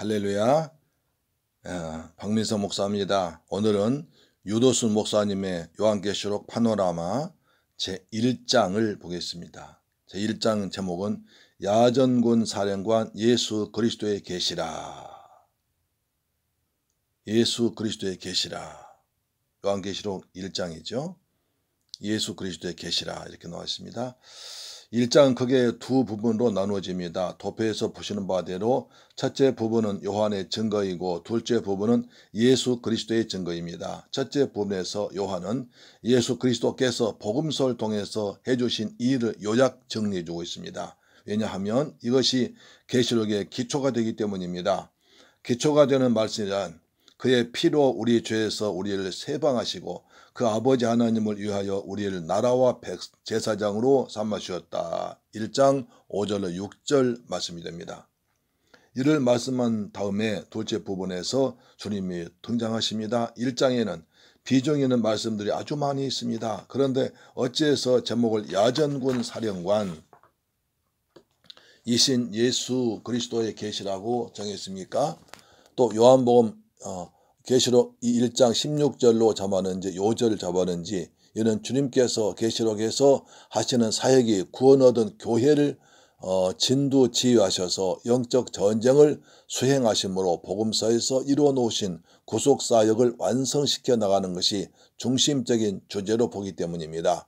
할렐루야. 박민서 목사입니다. 오늘은 유도순 목사님의 요한계시록 파노라마 제1장을 보겠습니다. 제1장 제목은 야전군 사령관 예수 그리스도의 계시라. 예수 그리스도의 계시라. 요한계시록 1장이죠. 예수 그리스도의 계시라 이렇게 나와 있습니다. 1장은 크게 두 부분으로 나누어집니다. 도표에서 보시는 바대로 첫째 부분은 요한의 증거이고 둘째 부분은 예수 그리스도의 증거입니다. 첫째 부분에서 요한은 예수 그리스도께서 복음서를 통해서 해주신 일을 요약 정리해주고 있습니다. 왜냐하면 이것이 계시록의 기초가 되기 때문입니다. 기초가 되는 말씀이란 그의 피로 우리 죄에서 우리를 해방하시고 그 아버지 하나님을 위하여 우리를 나라와 제사장으로 삼으셨다. 1장 5절로 6절 말씀이 됩니다. 이를 말씀한 다음에 둘째 부분에서 주님이 등장하십니다. 1장에는 비중 있는 말씀들이 아주 많이 있습니다. 그런데 어찌해서 제목을 야전군 사령관 이신 예수 그리스도의 계시라고 정했습니까? 또 요한복음 계시록 1장 16절로 잡았는지 요절을 잡았는지 이는 주님께서 계시록에서 하시는 사역이 구원 얻은 교회를 진두지휘하셔서 영적 전쟁을 수행하심으로 복음서에서 이루어 놓으신 구속사역을 완성시켜 나가는 것이 중심적인 주제로 보기 때문입니다.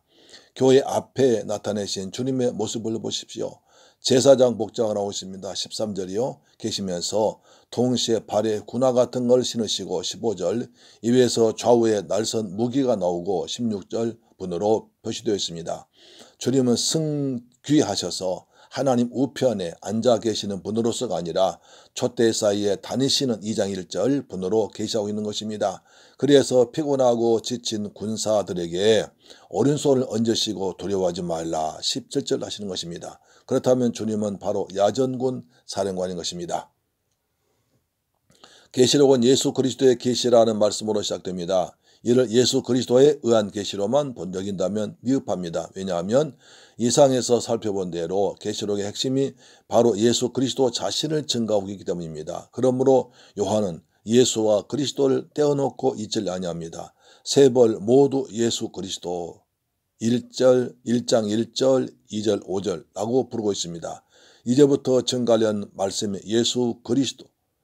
교회 앞에 나타내신 주님의 모습을 보십시오. 제사장 복장을 하고 있습니다. 13절이요. 계시면서 동시에 발에 군화 같은 걸 신으시고 15절 입에서 좌우에 날선 무기가 나오고 16절 분으로 표시되어 있습니다. 주님은 승귀하셔서 하나님 우편에 앉아 계시는 분으로서가 아니라 촛대 사이에 다니시는 2장 1절 분으로 계시하고 있는 것입니다. 그래서 피곤하고 지친 군사들에게 오른손을 얹으시고 두려워하지 말라 17절 하시는 것입니다. 그렇다면 주님은 바로 야전군 사령관인 것입니다. 계시록은 예수 그리스도의 계시라는 말씀으로 시작됩니다. 이를 예수 그리스도에 의한 계시로만 번역인다면 미흡합니다. 왜냐하면 이상에서 살펴본 대로 계시록의 핵심이 바로 예수 그리스도 자신을 증거하고 있기 때문입니다. 그러므로 요한은 예수와 그리스도를 떼어놓고 있질 아니합니다. 세 벌 모두 예수 그리스도 1장 1절 2절 5절라고 부르고 있습니다. 이제부터 증가하는 말씀이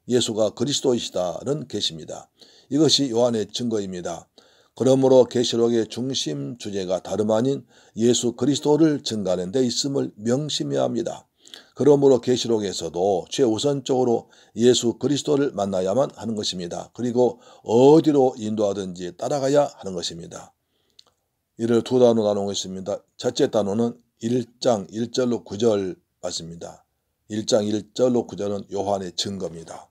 예수가 그리스도이시다는 계시입니다. 이것이 요한의 증거입니다. 그러므로 계시록의 중심 주제가 다름 아닌 예수 그리스도를 증가하는 데 있음을 명심해야 합니다. 그러므로 계시록에서도 최우선적으로 예수 그리스도를 만나야만 하는 것입니다. 그리고 어디로 인도하든지 따라가야 하는 것입니다. 이를 두 단어로 나누고 있습니다. 첫째 단어는 1장 1절로 9절 맞습니다. 1장 1절로 9절은 요한의 증거입니다.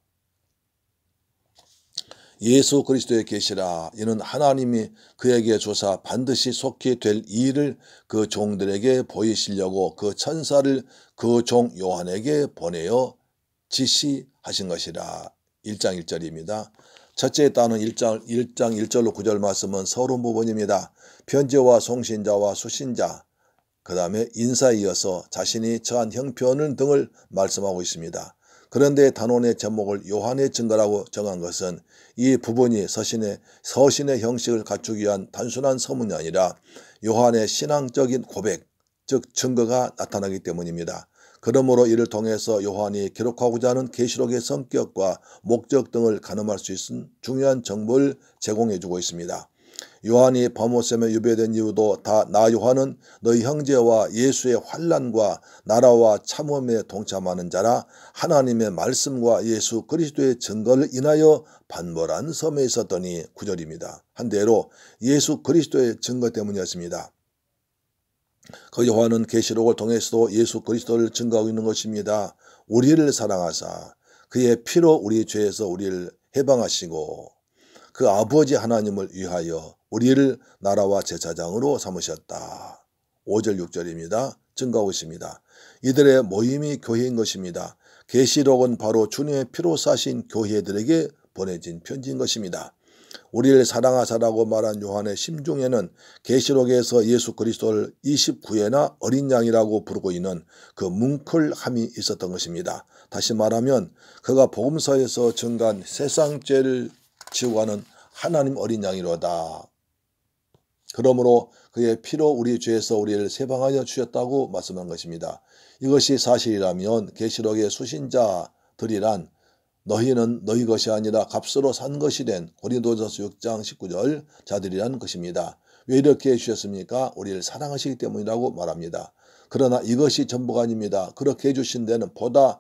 예수 그리스도의 계시라 이는 하나님이 그에게 주사 반드시 속히 될 일을 그 종들에게 보이시려고 그 천사를 그 종 요한에게 보내어 지시하신 것이라. 1장 1절입니다. 첫째 단은 1장 1절로 9절 말씀은 서론 부분입니다. 편지와 송신자와 수신자 그 다음에 인사에 이어서 자신이 처한 형편 등을 말씀하고 있습니다. 그런데 단원의 제목을 요한의 증거라고 정한 것은 이 부분이 서신의 형식을 갖추기 위한 단순한 서문이 아니라 요한의 신앙적인 고백, 즉 증거가 나타나기 때문입니다. 그러므로 이를 통해서 요한이 기록하고자 하는 계시록의 성격과 목적 등을 가늠할 수 있는 중요한 정보를 제공해주고 있습니다. 요한이 바모셈에 유배된 이유도 다 나 요한은 너희 형제와 예수의 환난과 나라와 참음에 동참하는 자라 하나님의 말씀과 예수 그리스도의 증거를 인하여 반벌한 섬에 있었더니 9절입니다. 한대로 예수 그리스도의 증거 때문이었습니다. 그 요한은 계시록을 통해서도 예수 그리스도를 증거하고 있는 것입니다. 우리를 사랑하사 그의 피로 우리 죄에서 우리를 해방하시고 그 아버지 하나님을 위하여 우리를 나라와 제사장으로 삼으셨다. 5절 6절입니다. 증거하고 있습니다. 이들의 모임이 교회인 것입니다. 계시록은 바로 주님의 피로 사신 교회들에게 보내진 편지인 것입니다. 우리를 사랑하사라고 말한 요한의 심중에는 계시록에서 예수 그리스도를 29회나 어린 양이라고 부르고 있는 그 뭉클함이 있었던 것입니다. 다시 말하면 그가 복음서에서 증거한 세상 죄를 지우고 가는 하나님 어린 양이로다. 그러므로 그의 피로 우리 죄에서 우리를 해방하여 주셨다고 말씀한 것입니다. 이것이 사실이라면 계시록의 수신자들이란 너희는 너희 것이 아니라 값으로 산 것이 된 고린도전서 6장 19절 자들이라는 것입니다. 왜 이렇게 해주셨습니까? 우리를 사랑하시기 때문이라고 말합니다. 그러나 이것이 전부가 아닙니다. 그렇게 해주신 데는 보다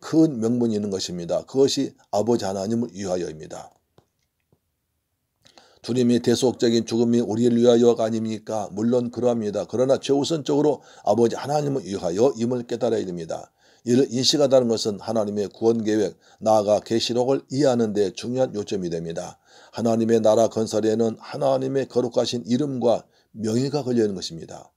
큰 명분이 있는 것입니다. 그것이 아버지 하나님을 위하여입니다. 주님의 대속적인 죽음이 우리를 위하여가 아닙니까? 물론 그러합니다. 그러나 최우선적으로 아버지 하나님을 위하여 임을 깨달아야 됩니다. 이를 인식하다는 것은 하나님의 구원계획, 나아가 계시록을 이해하는 데 중요한 요점이 됩니다. 하나님의 나라 건설에는 하나님의 거룩하신 이름과 명예가 걸려있는 것입니다.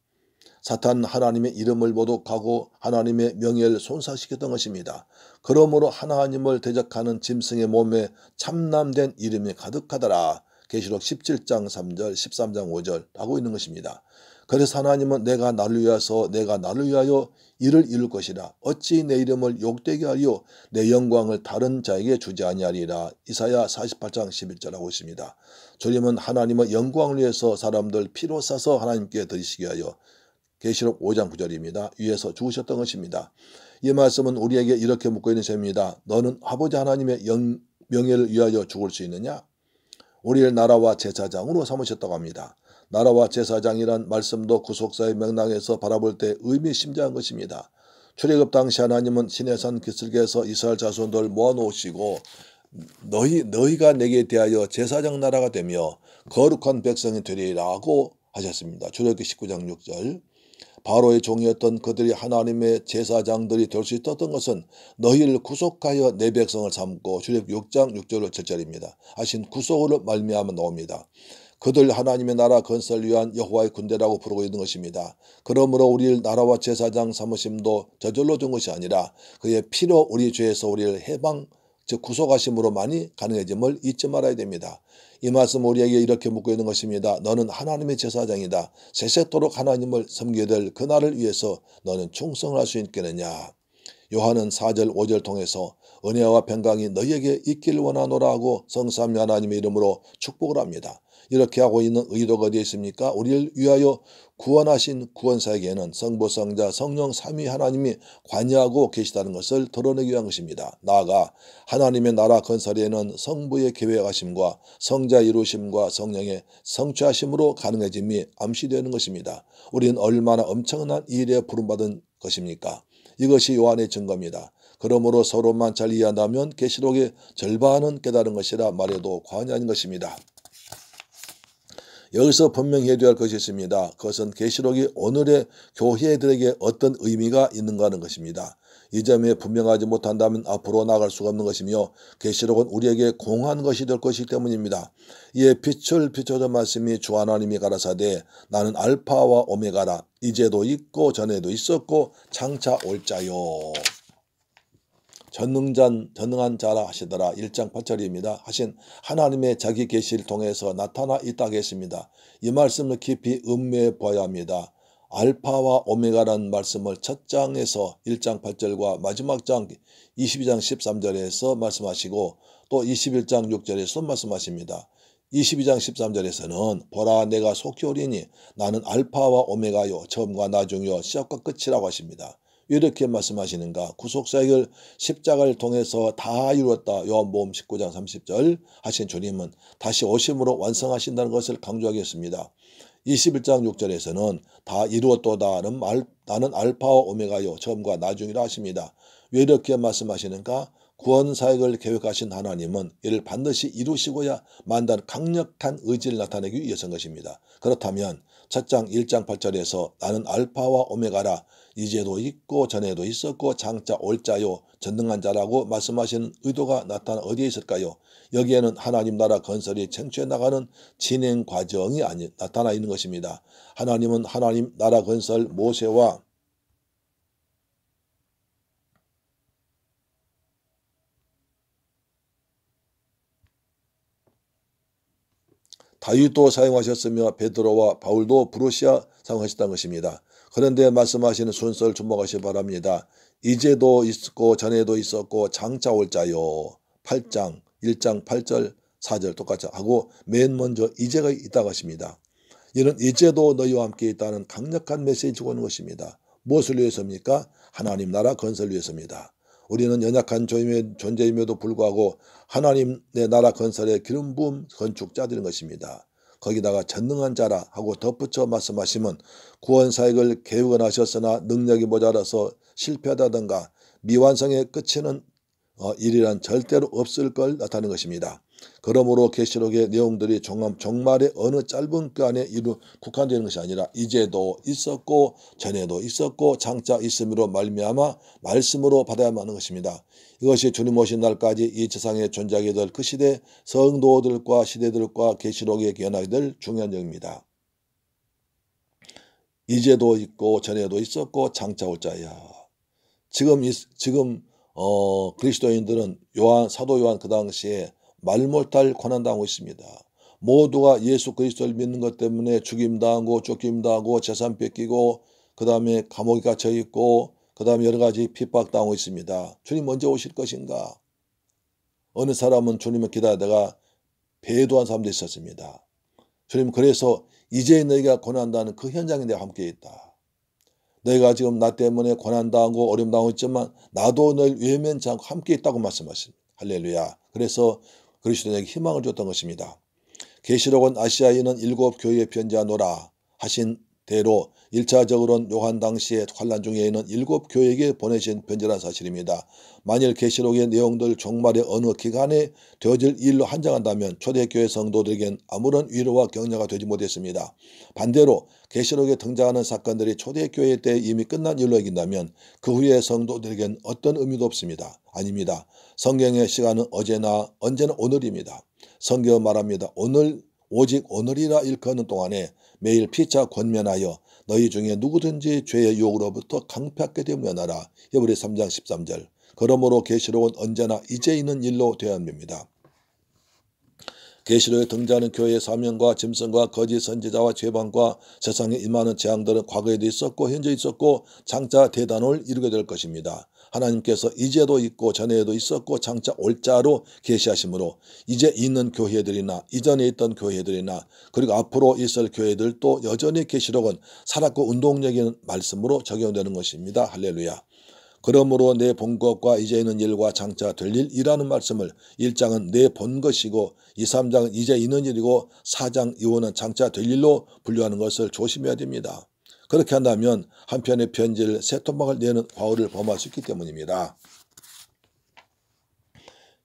사탄은 하나님의 이름을 모독하고 하나님의 명예를 손상시켰던 것입니다. 그러므로 하나님을 대적하는 짐승의 몸에 참남된 이름이 가득하더라. 계시록 17장 3절 13장 5절 하고 있는 것입니다. 그래서 하나님은 내가 나를 위하여 이를 이룰 것이라. 어찌 내 이름을 욕되게 하리요 내 영광을 다른 자에게 주지 아니하리라. 이사야 48장 11절 하고 있습니다. 주님은 하나님의 영광을 위해서 사람들 피로 싸서 하나님께 드리시게 하여 계시록 5장 9절입니다. 위에서 죽으셨던 것입니다. 이 말씀은 우리에게 이렇게 묻고 있는 셈입니다. 너는 아버지 하나님의 명예를 위하여 죽을 수 있느냐? 우리를 나라와 제사장으로 삼으셨다고 합니다. 나라와 제사장이란 말씀도 구속사의 맥락에서 바라볼 때 의미심장한 것입니다. 출애굽 당시 하나님은 시내산 기슭에서 이스라엘 자손들 모아놓으시고 너희가 내게 대하여 제사장 나라가 되며 거룩한 백성이 되리라고 하셨습니다. 출애굽기 19장 6절. 바로의 종이었던 그들이 하나님의 제사장들이 될 수 있었던 것은 너희를 구속하여 내 백성을 삼고 출애굽기 6장 6절로 7절입니다. 하신 구속으로 말미암아 나옵니다. 그들 하나님의 나라 건설을 위한 여호와의 군대라고 부르고 있는 것입니다. 그러므로 우리를 나라와 제사장 삼으심도 저절로 된 것이 아니라 그의 피로 우리 죄에서 우리를 해방 즉 구속하심으로만이 가능해짐을 잊지 말아야 됩니다. 이 말씀 우리에게 이렇게 묻고 있는 것입니다. 너는 하나님의 제사장이다. 세세토록 하나님을 섬기게 될 그날을 위해서 너는 충성을 할 수 있겠느냐. 요한은 4절 5절 통해서 은혜와 평강이 너희에게 있기를 원하노라 하고 성삼위 하나님의 이름으로 축복을 합니다. 이렇게 하고 있는 의도가 어디에 있습니까? 우리를 위하여 구원하신 구원사에게는 성부, 성자, 성령 삼위 하나님이 관여하고 계시다는 것을 드러내기 위한 것입니다. 나아가 하나님의 나라 건설에는 성부의 계획하심과 성자 이루심과 성령의 성취하심으로 가능해짐이 암시되는 것입니다. 우리는 얼마나 엄청난 일에 부름받은 것입니까? 이것이 요한의 증거입니다. 그러므로 서로만 잘 이해한다면 계시록의 절반은 깨달은 것이라 말해도 과언이 아닌 것입니다. 여기서 분명히 해둬야 할 것이 있습니다. 그것은 계시록이 오늘의 교회들에게 어떤 의미가 있는가 하는 것입니다. 이 점에 분명하지 못한다면 앞으로 나갈 수가 없는 것이며 계시록은 우리에게 공한 것이 될 것이기 때문입니다. 이에 빛을 비춰준 말씀이 주 하나님이 가라사대 나는 알파와 오메가라. 이제도 있고 전에도 있었고 장차 올 자요. 전능한 자라 하시더라. 1장 8절입니다. 하신 하나님의 자기 계시를 통해서 나타나 있다고 했습니다. 이 말씀을 깊이 음미해 보아야 합니다. 알파와 오메가라는 말씀을 첫 장에서 1장 8절과 마지막 장 22장 13절에서 말씀하시고 또 21장 6절에서 말씀하십니다. 22장 13절에서는 보라 내가 속히 오리니 나는 알파와 오메가요 처음과 나중이요 시작과 끝이라고 하십니다. 이렇게 말씀하시는가? 구속사역을 십자가를 통해서 다 이루었다. 요한복음 19장 30절 하신 주님은 다시 오심으로 완성하신다는 것을 강조하겠습니다. 21장 6절에서는 다 이루었도다는 나는 알파와 오메가요 처음과 나중이라 하십니다. 왜 이렇게 말씀하시는가? 구원사역을 계획하신 하나님은 이를 반드시 이루시고야 만단 강력한 의지를 나타내기 위해서인 것입니다. 그렇다면 첫장 1장 8절에서 나는 알파와 오메가라 이제도 있고 전에도 있었고 장차 올 자요 전능한 자라고 말씀하시는 의도가 나타나 어디에 있을까요? 여기에는 하나님 나라 건설이 쟁취해 나가는 진행 과정이 나타나 있는 것입니다. 하나님은 하나님 나라 건설 모세와 다윗도 사용하셨으며 베드로와 바울도 부르시아 사용하셨다는 것입니다. 그런데 말씀하시는 순서를 주목하시기 바랍니다. 이제도 있었고 전에도 있었고 장차 올 자요. 8장 1장 8절 4절 똑같이 하고 맨 먼저 이제가 있다고 하십니다. 이는 이제도 너희와 함께 있다는 강력한 메시지를 주고 있는 것입니다. 무엇을 위해서입니까? 하나님 나라 건설 위해서입니다. 우리는 연약한 존재임에도 불구하고 하나님의 나라 건설의 기름 부음 건축자들인 것입니다. 거기다가 전능한 자라 하고 덧붙여 말씀하시면 구원 사역을 계획은 하셨으나 능력이 모자라서 실패하다든가 미완성에 그치는 일이란 절대로 없을 걸 나타내는 것입니다. 그러므로 계시록의 내용들이 종말의 어느 짧은 기간에 국한되는 것이 아니라 이제도 있었고 전에도 있었고 장차 있음으로 말미암아 말씀으로 받아야만 하는 것입니다. 이것이 주님 오신 날까지 이 세상에 존재하게 될 그 시대 성도들과 시대들과 계시록에 기원하게 될 중요한 점입니다. 이제도 있고 전에도 있었고 장차 올 자야. 지금 그리스도인들은 사도 요한 그 당시에 말 못할 고난당하고 있습니다. 모두가 예수 그리스도를 믿는 것 때문에 죽임당하고 쫓김당하고 재산 뺏기고 그 다음에 감옥에 갇혀 있고 그 다음에 여러 가지 핍박당하고 있습니다. 주님 언제 오실 것인가? 어느 사람은 주님을 기다리다가 배도한 사람도 있었습니다. 주님 그래서 이제 너희가 고난당하는 그 현장에 내가 함께 있다. 너희가 지금 나 때문에 고난당하고 어려움당하고 있지만 나도 너희를 외면치 않고 함께 있다고 말씀하십니다. 할렐루야. 그래서 그리스도인에게 희망을 줬던 것입니다. 계시록은 아시아에 있는 7 교회에 편지하노라 하신 대로 1차적으로는 요한 당시에 환난 중에 있는 7 교회에게 보내신 편지라는 사실입니다. 만일 계시록의 내용들 종말의 어느 기간에 되어질 일로 한정한다면 초대교회 성도들에겐 아무런 위로와 격려가 되지 못했습니다. 반대로 계시록에 등장하는 사건들이 초대교회 때 이미 끝난 일로 여긴다면 그 후에 성도들에겐 어떤 의미도 없습니다. 아닙니다. 성경의 시간은 어제나 언제나 오늘입니다. 성경은 말합니다. 오직 오늘이라 일컫는 동안에 매일 피차 권면하여 너희 중에 누구든지 죄의 유혹으로부터 강팍하게 되어 면하라. 히브리서 3장 13절. 그러므로 계시록은 언제나 이제 있는 일로 되어야 합니다. 계시록에 등장하는 교회의 사명과 짐승과 거짓 선지자와 죄방과 세상에 임하는 재앙들은 과거에도 있었고 현재 있었고 장차 대단을 이루게 될 것입니다. 하나님께서 이제도 있고 전에도 있었고 장차 올 자로 계시하시므로 이제 있는 교회들이나 이전에 있던 교회들이나 그리고 앞으로 있을 교회들도 여전히 계시록은 살았고 운동력인 말씀으로 적용되는 것입니다. 할렐루야. 그러므로 내 본 것과 이제 있는 일과 장차 될 일이라는 말씀을 1장은 내 본 것이고 2, 3장은 이제 있는 일이고 4장 이후는 장차 될 일로 분류하는 것을 조심해야 됩니다. 그렇게 한다면 한편의 편지를 새 토막을 내는 과오를 범할 수 있기 때문입니다.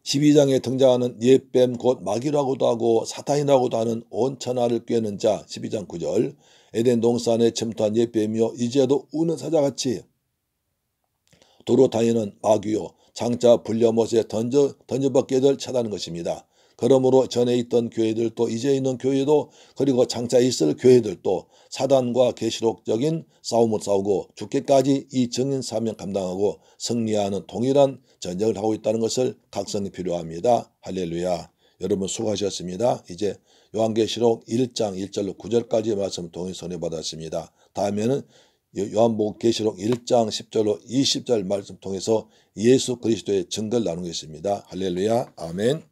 12장에 등장하는 옛뱀 곧 마귀라고도 하고 사탄이라고도 하는 온 천하를 꿰는 자 12장 9절 에덴 동산에 침투한 옛뱀이요 이제도 우는 사자같이 도로 다니는 마귀요 장차 불려못에 던져받게 될 차다는 것입니다. 그러므로 전에 있던 교회들도 이제 있는 교회도 그리고 장차 있을 교회들도 사단과 계시록적인 싸움을 싸우고 죽기까지 이 증인 사명 감당하고 승리하는 동일한 전쟁을 하고 있다는 것을 각성이 필요합니다. 할렐루야. 여러분 수고하셨습니다. 이제 요한계시록 1장 1절로 9절까지 말씀을 통해 손해받았습니다. 다음에는 요한복음 계시록 1장 10절로 20절 말씀 통해서 예수 그리스도의 증거를 나누겠습니다. 할렐루야. 아멘.